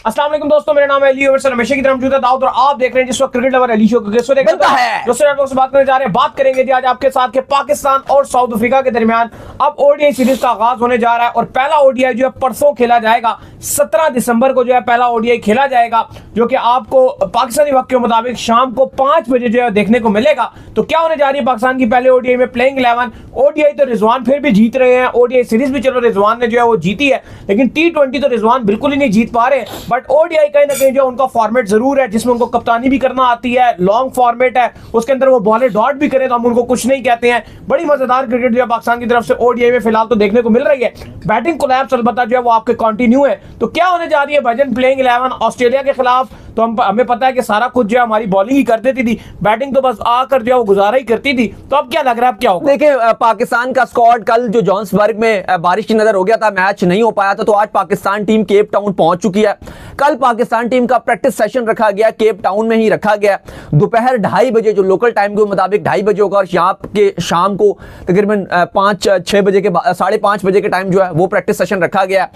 अस्सलाम वालेकुम दोस्तों, मेरा नाम है अली और हमेशा की तरह मौजूद है दाऊद और आप देख रहे हैं जिस वक्त क्रिकेट लवर अली शो दोस्तों से बात करने जा रहे हैं। बात करेंगे जी आज आपके साथ के पाकिस्तान और साउथ अफ्रीका के दरमियान अब ओडीआई सीरीज का आगाज होने जा रहा है और पहला ओडीआई जो है परसों खेला जाएगा। 17 दिसंबर को जो है पहला ओडीआई खेला जाएगा जो कि आपको पाकिस्तानी वक्त के मुताबिक शाम को 5 बजे जो है देखने को मिलेगा। तो क्या होने जा रही है पाकिस्तान की पहले ओडीआई में प्लेइंग 11। ओडीआई तो रिजवान फिर भी जीत रहे हैं, ओडीआई सीरीज भी चलो रिजवान ने जो है वो जीती है, लेकिन T20 तो रिजवान बिल्कुल ही नहीं जीत पा रहे। बट ओडीआई कहीं ना कहीं जो उनका फॉर्मेट जरूर है जिसमें उनको कप्तानी भी करना आती है, लॉन्ग फॉर्मेट है, उसके अंदर वो बॉलें डॉट भी करें तो हम उनको कुछ नहीं कहते हैं। बड़ी मजेदार क्रिकेट जो है पाकिस्तान की तरफ से ओडीआई में फिलहाल तो देखने को मिल रही है। बैटिंग कोलैप्स अलबत्ता जो है वो आपके कंटिन्यू है। तो क्या होने जा रही है भाईजान प्लेइंग 11 ऑस्ट्रेलिया के खिलाफ? तो हमें पता है कि सारा कुछ जो है हमारी बॉलिंग ही कर देती थी, बैटिंग तो बस आकर जो है वो गुजारा ही करती थी। तो अब क्या लग रहा है, अब क्या होगा? देखिए पाकिस्तान का स्क्वाड कल जो जोहान्सबर्ग में बारिश की नजर हो गया था, मैच नहीं हो पाया था, तो आज पाकिस्तान टीम केप टाउन पहुंच चुकी है। कल पाकिस्तान टीम का प्रैक्टिस सेशन रखा गया, केप टाउन में ही रखा गया। दोपहर 2:30 बजे जो लोकल टाइम के मुताबिक 2:30 बजे होगा और यहाँ के शाम को तकरीबन 5-6 बजे के 5:30 बजे के टाइम जो है वो प्रैक्टिस सेशन रखा गया।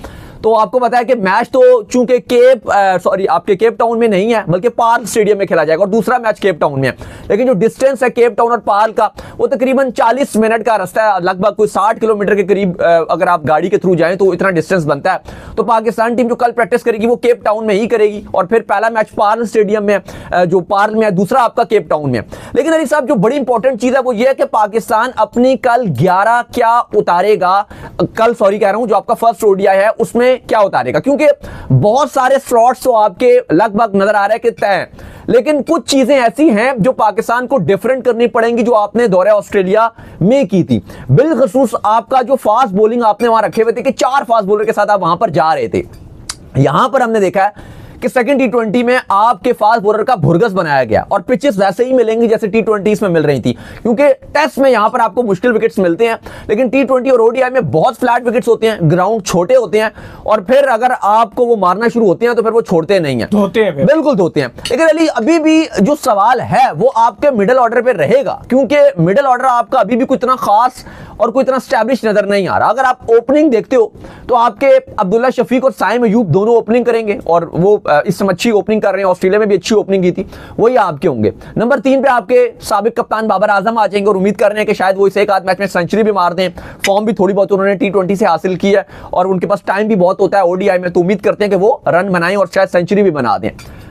तो आपको पता है कि मैच तो चूंकि आपके केप टाउन में नहीं है बल्कि पार्ल स्टेडियम में खेला जाएगा और दूसरा मैच केप टाउन में है, लेकिन जो डिस्टेंस है केप टाउन और पार्ल का वो तकरीबन 40 मिनट का रास्ता है, लगभग कोई 60 किलोमीटर के करीब अगर आप गाड़ी के थ्रू जाएं तो इतना डिस्टेंस बनता है। तो पाकिस्तान टीम जो कल प्रैक्टिस करेगी वो केप टाउन में ही करेगी और फिर पहला मैच पार्ल स्टेडियम में जो पार्ल में है, दूसरा आपका केप टाउन में। लेकिन अली साहब जो बड़ी इंपॉर्टेंट चीज है वो ये है कि पाकिस्तान अपनी कल 11 क्या उतारेगा, कल सॉरी कह रहा हूं जो आपका फर्स्ट ओडीआई है उसमें क्या उतारेगा, क्योंकि बहुत सारे स्लॉट्स तो आपके लगभग नजर आ रहे हैं कि तय हैं, लेकिन कुछ चीजें ऐसी हैं जो पाकिस्तान को डिफरेंट करनी पड़ेंगी जो आपने दौरे ऑस्ट्रेलिया में की थी। बिलखसूस आपका जो फास्ट बॉलिंग आपने वहां रखे हुए थे कि 4 फास्ट बॉलर के साथ आप वहां पर जा रहे थे, यहां पर हमने देखा है कि सेकंड T20 में आपके फास्ट बॉलर का भुरगस बनाया गया और पिचेस वैसे ही मिलेंगी जैसे T20 में मिल रही थी, क्योंकि टेस्ट में यहां पर आपको मुश्किल विकेट्स मिलते हैं, लेकिन T20 और ओडीआई में बहुत फ्लैट विकेट्स होते हैं, ग्राउंड छोटे होते हैं और फिर अगर आपको वो मारना शुरू होते हैं तो फिर वो छोड़ते नहीं है, बिल्कुल धोते हैं। लेकिन अली अभी भी जो सवाल है वो आपके मिडिल ऑर्डर पे रहेगा, क्योंकि मिडिल ऑर्डर आपका अभी भी कोई इतना खास और कोई इतना स्टैब्लिश नजर नहीं आ रहा। अगर आप ओपनिंग देखते हो तो आपके अब्दुल्ला शफीक और साइम अयूब दोनों ओपनिंग करेंगे और वो इस समय अच्छी ओपनिंग कर रहे हैं, ऑस्ट्रेलिया में भी अच्छी ओपनिंग की थी, वही आपके होंगे। नंबर 3 पे आपके साबिक कप्तान बाबर आजम आ जाएंगे और उम्मीद कर रहे हैं कि शायद वो इस एक आध मैच में सेंचुरी भी मार दें। फॉर्म भी थोड़ी बहुत उन्होंने T20 से हासिल की है और उनके पास टाइम भी बहुत होता है ओडीआई में, तो उम्मीद करते हैं कि वो रन बनाएं और शायद सेंचुरी भी बना दें।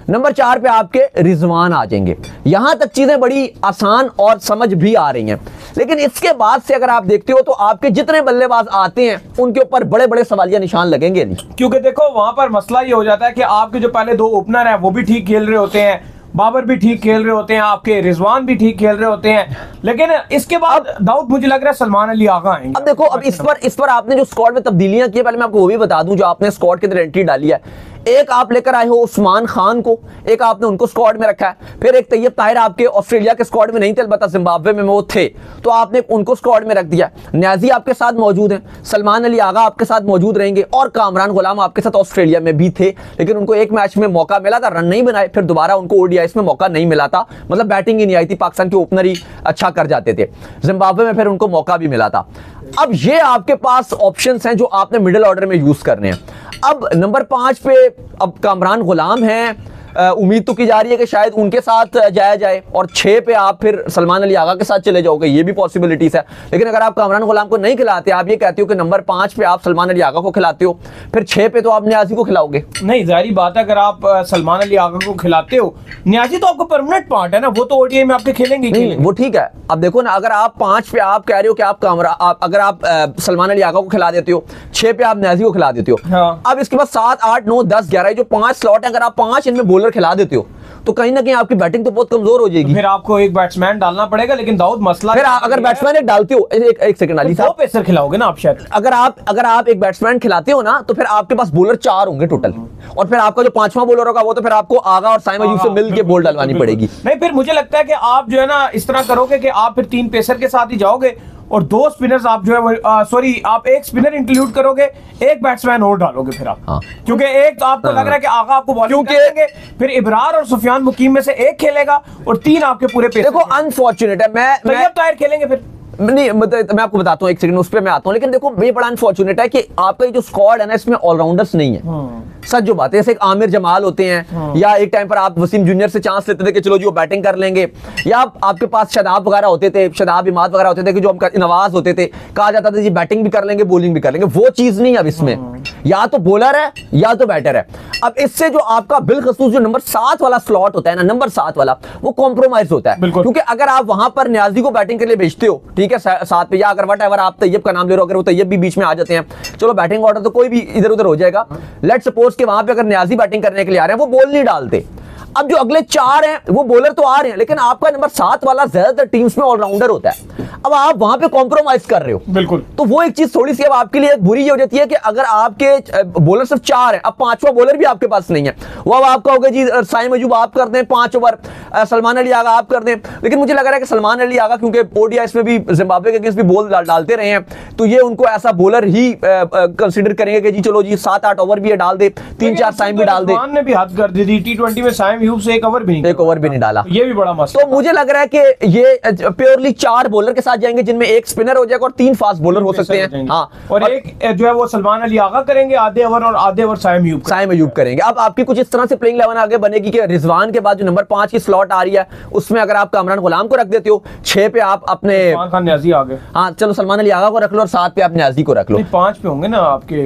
नंबर 4 पे आपके रिजवान आ जाएंगे। यहां तक चीजें बड़ी आसान और समझ भी आ रही हैं, लेकिन इसके बाद से अगर आप देखते हो तो आपके जितने बल्लेबाज आते हैं उनके ऊपर बड़े बड़े सवालिया निशान लगेंगे नहीं, क्योंकि देखो वहां पर मसला ये हो जाता है कि आपके जो पहले 2 ओपनर हैं वो भी ठीक खेल रहे होते हैं, बाबर भी ठीक खेल रहे होते हैं, आपके रिजवान भी ठीक खेल रहे होते हैं, लेकिन इसके बाद दाऊद मुझे लग रहा है सलमान अली आगा आएंगे। अब देखो अब इस पर आपने जो स्क्वाड में तब्दीलियां की है, पहले मैं आपको वो भी बता दूं जो आपने स्क्वाड के अंदर एंट्री डाली है। एक आप लेकर आए हो उस्मान खान को, एक आपने उनको स्क्वाड में रखा है, फिर एक तैयब ताहिर आपके ऑस्ट्रेलिया के स्क्वाड में नहीं थे, अलबत्ता जिम्बाब्वे में वो थे तो आपने उनको स्क्वाड में रख दिया। न्याजी आपके साथ मौजूद हैं, सलमान अली आगा आपके साथ मौजूद रहेंगे और कामरान गुलाम आपके साथ ऑस्ट्रेलिया में भी थे, लेकिन उनको एक मैच में मौका मिला था, रन नहीं बनाए, फिर दोबारा उनको ओडीआई में मौका नहीं मिला था, मतलब बैटिंग ही नहीं आई थी, पाकिस्तान के ओपनर ही अच्छा कर जाते थे। जिम्बाब्वे में फिर उनको मौका भी मिला था। अब ये आपके पास ऑप्शंस हैं जो आपने मिडिल ऑर्डर में यूज करने हैं। अब नंबर 5 पे अब कामरान गुलाम हैं, उम्मीद तो की जा रही है कि शायद उनके साथ जाया जाए और 6 पे आप फिर सलमान अली आगा के साथ चले जाओगे, ये भी पॉसिबिलिटीज है। लेकिन अगर आप कामरान गुलाम को नहीं खिलाते, आप ये कहते हो कि नंबर 5 पे आप सलमान अली आगा को खिलाते हो, फिर 6 पे तो आप न्याजी को खिलाओगे। नहीं, जाहिर बात है अगर आप सलमान अली आगा को खिलाते हो, न्याजी तो आपका परमानेंट पार्ट है ना, वो तो ओडीआई में आपके खेलेंगे नहीं, वो ठीक है। अब देखो ना, अगर आप 5 पे आप कह रहे हो कि अगर आप सलमान अली आगा को खिला देते हो, 6 पे आप न्याजी को खिला देते हो, हाँ। अब इसके बाद 7, 8, 9, 10, 11 जो 5 स्लॉट है, अगर आप 5 इनमें बॉलर खिला देते हो तो कहीं ना कहीं आपकी बैटिंग तो बहुत कमजोर हो जाएगी। तो फिर आपको एक बैट्समैन डालना पड़ेगा, लेकिन दाऊद मसला फिर अगर बैट्समैन एक डालते हो, एक सेकंड अली साहब, 2 पेसर खिलाओगे ना आप शायद। अगर आप एक बैट्समैन खिलाते हो ना तो फिर आपके पास बॉलर 4 होंगे टोटल, और फिर आपका जो 5वां बॉलर होगा वो तो फिर आपको आगा और साइम अयूब से मिलकर बॉल डलवानी पड़ेगी। नहीं, फिर मुझे लगता है कि आप जो है ना इस तरह करोगे कि आप फिर 3 पेसर के साथ ही जाओगे और 2 स्पिनर्स आप जो है सॉरी आप एक स्पिनर इंक्लूड करोगे, एक बैट्समैन और डालोगे फिर आप, हाँ। क्योंकि एक तो आपको लग रहा है कि आगा आपको बॉलिंग करेंगे, फिर इब्रार और सुफियान मुकीम में से एक खेलेगा और 3 आपके पूरे पेसर। देखो अनफॉर्चुनेट है, मैं तैयब ताहिर खेलेंगे फिर नहीं, मैं आपको बताता हूँ, एक सेकंड उस पर मैं आता हूँ, लेकिन देखो ये बड़ा अनफॉर्चुनेट है कि आपका ये जो स्क्वाड है ना इसमें ऑलराउंडर्स नहीं है। सच जो बात है, जैसे एक आमिर जमाल होते हैं, या एक टाइम पर आप वसीम जूनियर से चांस लेते थे कि चलो जी वो बैटिंग कर लेंगे, या आपके पास शदाब वगैरह होते थे, शदाब इमाद वगैरह होते थे कि जो हम नवाज होते थे, कहा जाता था जी बैटिंग भी कर लेंगे बॉलिंग भी कर लेंगे। वो चीज नहीं अब इसमें, या तो बॉलर है या तो बैटर है। अब इससे जो आपका बिलखसूस जो नंबर 7 वाला स्लॉट होता है ना, नंबर 7 वाला, वो कॉम्प्रोमाइज होता है, क्योंकि अगर आप वहां पर न्याजी को बैटिंग के लिए भेजते हो, ठीक है 7 पे, या अगर वट एवर आप तैयब का नाम ले रहे हो, अगर वो तैयब भी बीच में आ जाते हैं, चलो बैटिंग ऑर्डर तो कोई भी इधर उधर हो जाएगा। लेट्स सपोज कि वहां पे अगर न्याजी बैटिंग करने के लिए आ रहे हैं, वो बॉल नहीं डालते। अब जो अगले 4 हैं वो बॉलर तो आ रहे हैं, लेकिन आपका नंबर 7 वाला ज्यादातर टीम्स में ऑलराउंडर होता है। अब आप वहां पे कॉम्प्रोमाइज कर रहे हो, बिल्कुल, तो वो एक चीज थोड़ी सी अब आपके लिए एक बुरी हो जाती है कि अगर आपके बॉलर सिर्फ 4 हैं, अब 5वां बॉलर भी आपके पास नहीं है, वो अब आपका होगा जी साइम अयूब आप कर दें 5 ओवर, सलमान अली आगा आप कर दें। लेकिन मुझे लग रहा है कि सलमान अली आगा क्योंकि ओडीआईस में भी जिम्बाब्वे के अगेंस्ट भी बॉल डालते रहे हैं, तो ये उनको ऐसा बॉलर ही कंसीडर करेंगे कि जी चलो जी 7-8 ओवर भी डाल दे, 3-4 साइम भी डाल दे। ने भी हद कर दी थी T20 में, साइम अयूब से एक ओवर भी नहीं डाला, ये भी बड़ा मसला। तो मुझे लग रहा है कि ये प्योरली 4 बॉलर के साथ जाएंगे, जिनमें एक स्पिनर हो जाएगा और 3 फास्ट बॉलर हो सकते हैं। हाँ, और एक जो है वो सलमान अली आगा करेंगे आधे ओवर, और आधे ओवर साइम अयूब करेंगे। अब आपकी कुछ इस तरह से प्लेइंग 11 आगे बनेगी कि रिजवान के बाद जो नंबर 5 की स्लॉट आ रही है, उसमें अगर आप कामरान गुलाम को रख देते हो, 6 पे आप अपने सलमान खान न्याजी आ गए, हाँ चलो सलमान अली आगा को रख लो, और 7 पे आप न्याजी को रख लो। 5 पे होंगे ना आपके,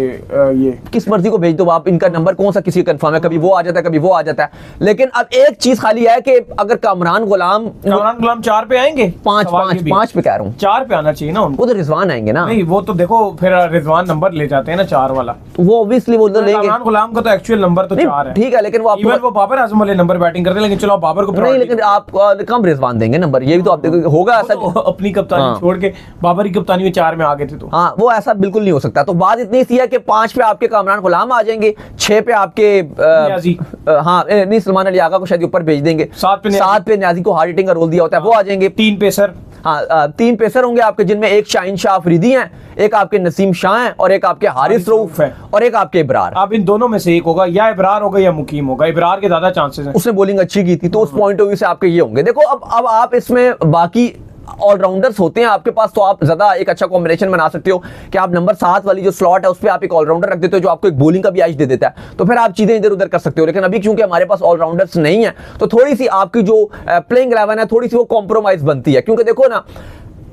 ये किस मर्जी को भेज दो आप, इनका नंबर कौन सा किसी कंफर्म है, कभी वो आ जाता है कभी वो आ जाता है। लेकिन अब एक चीज खाली है कि अगर कामरान गुलाम 4 पे आएंगे, 5 पे कह रहा हूँ, 4 पे आना चाहिए ना उनको। वो तो रिजवान आएंगे ना, नहीं वो तो देखो फिर रिजवान नंबर ले जाते हैं ना 4 वाला, वो ऑब्वियसली वो लेंगे। कामरान गुलाम का तो एक्चुअल नंबर तो 4 है, ठीक है, लेकिन वो बाबर आजम वाले नंबर बैटिंग करते हैं, लेकिन चलो बाबर को नहीं, लेकिन आप कम रिजवान देंगे नंबर, ये भी तो आप होगा ऐसा, तो अपनी कप्तानी छोड़ के बाबर की कप्तानी में 4 में आ गए थे, तो हाँ वो ऐसा बिल्कुल नहीं हो सकता। तो बात इतनी सी है कि 5 पे आपके कामरान गुलाम आ जाएंगे, 6 पे आपके हाँ नहीं सलमान अली आगा को शायद ऊपर भेज देंगे, 7 पे न्याजी को हार्ड हिटिंग का रोल दिया होता है, वो आ जाएंगे। 3 पेसर, हाँ 3 पेसर होंगे आपके, जिनमें एक शाहीन शाह अफरीदी हैं, एक आपके नसीम शाह हैं, और एक आपके हारिस रऊफ है, और एक आपके इब्रार। अब इन दोनों में से एक होगा, या इब्रार होगा या मुकीम होगा। इब्रार के ज्यादा चांसेस हैं, उसने बॉलिंग अच्छी की थी, तो उस पॉइंट ऑफ व्यू से आपके ये होंगे। देखो अब आप इसमें बाकी ऑलराउंडर्स होते हैं आपके पास, तो आप ज्यादा एक अच्छा कॉम्बिनेशन बना सकते हो कि आप नंबर 7 वाली जो स्लॉट है उस पर आप एक ऑलराउंडर रख देते हो जो आपको एक बॉलिंग का भी एज दे देता है, तो फिर आप चीजें इधर उधर कर सकते हो। लेकिन अभी क्योंकि हमारे पास ऑलराउंडर्स नहीं है, तो थोड़ी सी आपकी जो प्लेइंग 11 है थोड़ी सी वो कॉम्प्रोमाइज बनती है। क्योंकि देखो ना,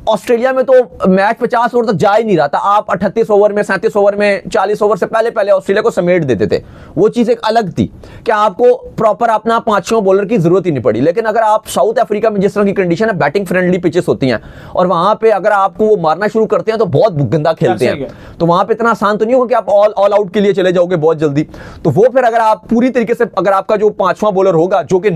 ऑस्ट्रेलिया में तो मैच 50 ओवर तक जा ही नहीं रहा था, आप 38 ओवर में, 37 ओवर में, 40 ओवर से पहले ऑस्ट्रेलिया को समेट देते थे। वो चीज एक अलग थी कि आपको प्रॉपर अपना 5-6 बॉलर की जरूरत ही नहीं पड़ी। लेकिन अगर आप साउथ अफ्रीका में जिस तरह की कंडीशन है, बैटिंग फ्रेंडली पिचेस होती हैं, और वहां पे अगर आपको वो मारना शुरू करते हैं तो बहुत गंदा खेलते हैं, तो वहां पे इतना आसान तो नहीं होगा कि आप ऑल आउट के लिए चले जाओगे बहुत जल्दी। तो वो फिर अगर आप पूरी तरीके से, अगर आपका जो 5वां बॉलर होगा, जो कि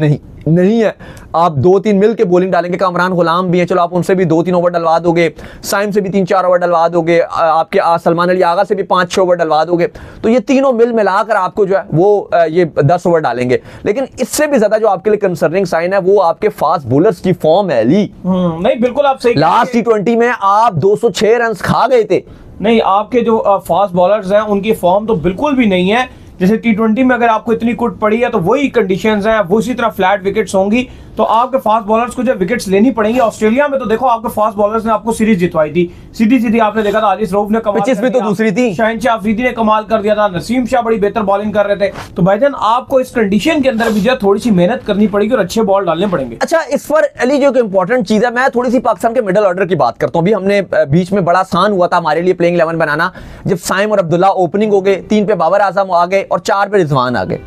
नहीं है, आप 2-3 मिल के बॉलिंग डालेंगे, कामरान गुलाम भी है, चलो आप उनसे भी 2-3 ओवर डलवा दोगे, साइम से भी 3-4 ओवर डलवा दोगे, आपके सलमान अली आगा से भी 5-6 ओवर डलवा दोगे, तो ये तीनों मिलाकर आपको जो है वो ये 10 ओवर डालेंगे। लेकिन इससे भी ज्यादा जो आपके लिए कंसर्निंग साइन है वो आपके फास्ट बॉलर्स की फॉर्म है। अली नहीं बिल्कुल आप सही, लास्ट T20 में आप 206 रन खा गए थे। नहीं, आपके जो फास्ट बॉलर्स हैं उनकी फॉर्म तो बिल्कुल भी नहीं है। जैसे T20 में अगर आपको इतनी कुट पड़ी है तो वही कंडीशंस हैं, वो इसी तरह फ्लैट विकेट्स होंगी, तो आपके फास्ट बॉलर्स को जो विकेट्स लेनी पड़ेंगी। ऑस्ट्रेलिया में तो देखो आपके फास्ट बॉलर्स ने आपको सीरीज जितवाई थी, सीधी आपने देखा था, हारिस रऊफ ने कमाल कर दिया, तो दूसरी थी, शाहीन शाह अफरीदी ने कमाल कर दिया था, नसीम शाह बड़ी बेहतर बॉलिंग कर रहे थे। तो भाईजान आपको इस कंडीशन के अंदर भी जो थोड़ी सी मेहनत करनी पड़ेगी और अच्छे बॉल डालने पड़ेंगे। अच्छा, इस पर अली जो इंपॉर्टेंट चीज है, मैं थोड़ी सी पाकिस्तान के मिडिल ऑर्डर की बात करता हूं। अभी हमने बीच में बड़ा आसान हुआ था हमारे लिए प्लेइंग 11 बनाना, जब साइम और अब्दुल्ला ओपनिंग हो गए, 3 पे बाबर आजम आ गए और 4 पे रिजवान आ गए।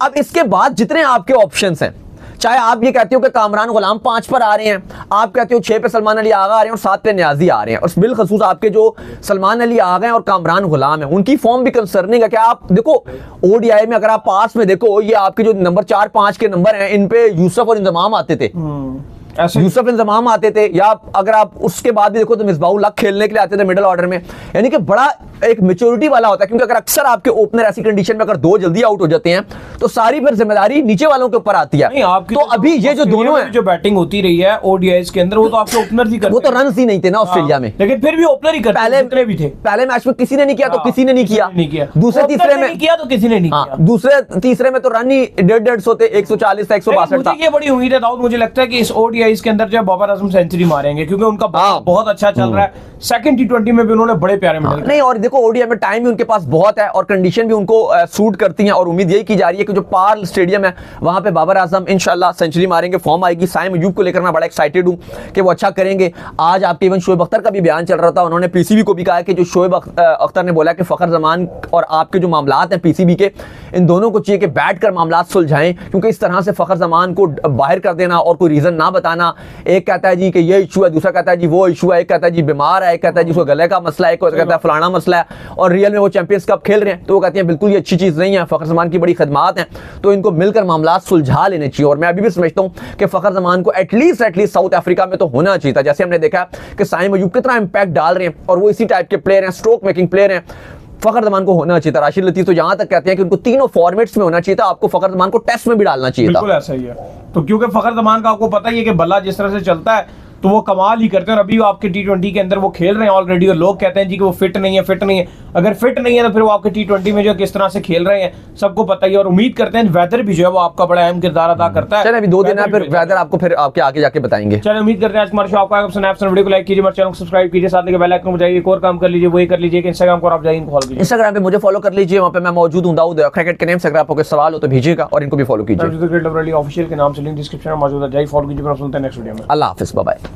अब इसके बाद जितने आपके ऑप्शंस हैं, चाहे आप ये कहते हो कि कामरान गुलाम 5 पर आ रहे हैं, आप कहते हो 6 पे सलमान अली आगा आ रहे हैं और 7 पे न्याजी आ रहे हैं, और बिलखसूस आपके जो सलमान अली आगा हैं और कामरान गुलाम हैं उनकी फॉर्म भी कंसर्निंग है। क्या आप देखो ओडीआई में अगर आप पास में देखो, ये आपके जो नंबर 4-5 के नंबर हैं, इन पे यूसुफ और इंजमाम आते थे, यूसुफ इंजमाम आते थे, या अगर आप उसके बाद भी देखो तो मिसबाहुल हक खेलने के लिए आते थे मिडिल ऑर्डर में। यानी कि बड़ा एक मैच्योरिटी वाला होता है, क्योंकि अगर अक्सर आपके ओपनर ऐसी कंडीशन में अगर 2 जल्दी आउट हो जाते हैं तो सारी फिर जिम्मेदारी नीचे वालों के ऊपर आती है। तो अभी ये जो दोनों है, जो बैटिंग होती रही है ओडीआईस के अंदर, वो तो आपके ओपनर ही करते, वो तो रन ही नहीं थे ना ऑस्ट्रेलिया में, लेकिन फिर भी ओपनर ही करते, जितने भी थे। पहले मैच में किसी ने नहीं किया तो किसी ने नहीं किया, दूसरे तीसरे में किया तो किसी ने नहीं किया, दूसरे तीसरे में तो रन ही 150 थे, 140 था, 162 था। ये बड़ी उम्मीद है दाऊद, मुझे लगता है कि इस ओडीआई इसके अंदर जो है बाबर आजम सेंचुरी मारेंगे, क्योंकि उनका बहुत अच्छा चल रहा है। सेकंड T20 में भी उन्होंने बड़े प्यारे मेडल नहीं, और देखो ओडीआई में टाइम भी उनके पास बहुत है और कंडीशन भी उनको सूट करती है, और उम्मीद यही की जा रही है कि जो पार्ल स्टेडियम है वहां पे बाबर आजम इंशाल्लाह सेंचुरी मारेंगे, फॉर्म आएगी। साइम अयूब को लेकर मैं बड़ा एक्साइटेड हूं कि वो अच्छा करेंगे। आज आपके इवन शोएब अख्तर का भी बयान चल रहा था, उन्होंने पीसीबी को भी कहा कि जो शोएब अख्तर ने बोला कि फखर जमान और आपके जो मामलात हैं पीसीबी के, इन दोनों को चाहिए कि बैठकर मामलात सुलझाएं, क्योंकि इस तरह से फखर जमान को बाहर कर देना और कोई रीजन ना बताना, एक कहता है जी कि ये इशू है, दूसरा कहता है जी वो इशू है, एक कहता है जी बीमार है, एक कहता है जी उसको गले का मसला है, एक कहता है फलाना मसला है, और रियल में वो चैंपियंस कप खेल रहे हैं, तो वो कहते हैं बिल्कुल ये अच्छी चीज नहीं है, फखर जमान की बड़ी खदमात हैं, तो इनको मिलकर मामलात सुलझा लेने चाहिए। और मैं अभी भी समझता हूं कि फखर जमान को एटलीस्ट साउथ अफ्रीका में तो होना चाहिए था। जैसे हमने देखा कि साइम अयूब कितना इंपैक्ट डाल रहे हैं और वो इसी टाइप के प्लेयर हैं, स्ट्रोक मेकिंग प्लेयर हैं, फखर जमान को होना चाहिए था। राशिद लतीफ तो यहां तक कहते हैं कि उनको तीनों फॉर्मेट्स में होना चाहिए था, आपको फखर जमान को टेस्ट में भी डालना चाहिए था। बिल्कुल ऐसा ही है, तो क्योंकि फखर जमान का आपको पता ही है कि बल्ला जिस तरह से चलता है तो वो कमाल ही करते हैं, और अभी वो आपके T20 के अंदर वो खेल रहे हैं ऑलरेडी, और लोग कहते हैं जी कि वो फिट नहीं है। अगर फिट नहीं है तो फिर वो आपके T20 में जो किस तरह से खेल रहे हैं सबको पता ही है, और उम्मीद करते हैं वेदर भी जो है वो आपका बड़ा अहम किरदार अदा करता है। चलिए अभी 2 दिन है, फिर वेदर आपको फिर आपके आगे जाके बताएंगे। चलिए उम्मीद करते हैं आज हमारे शो आपको वीडियो को लाइक कीजिए, हमारे चैनल को सब्सक्राइब कीजिए, साथ में बेल आइकन बजाइए, एक और काम कर लीजिए वही कर लीजिए कि इंस्टाग्राम पर आप जाइए फॉलो कीजिए। इंस्टाग्राम पे मुझे फॉलो कर लीजिए, वहां पे मैं मौजूद हूं दाऊद क्रिकेट के नेम से। अगर आपको कोई सवाल हो तो भेजिएगा और इनको भी फॉलो कीजिए। ऑफिशियल के नाम से लिंक डिस्क्रिप्शन में मौजूद है, जाइए फॉलो कीजिए। सुनते हैं नेक्स्ट वीडियो में। अल्लाह हाफिज़, बाय बाय।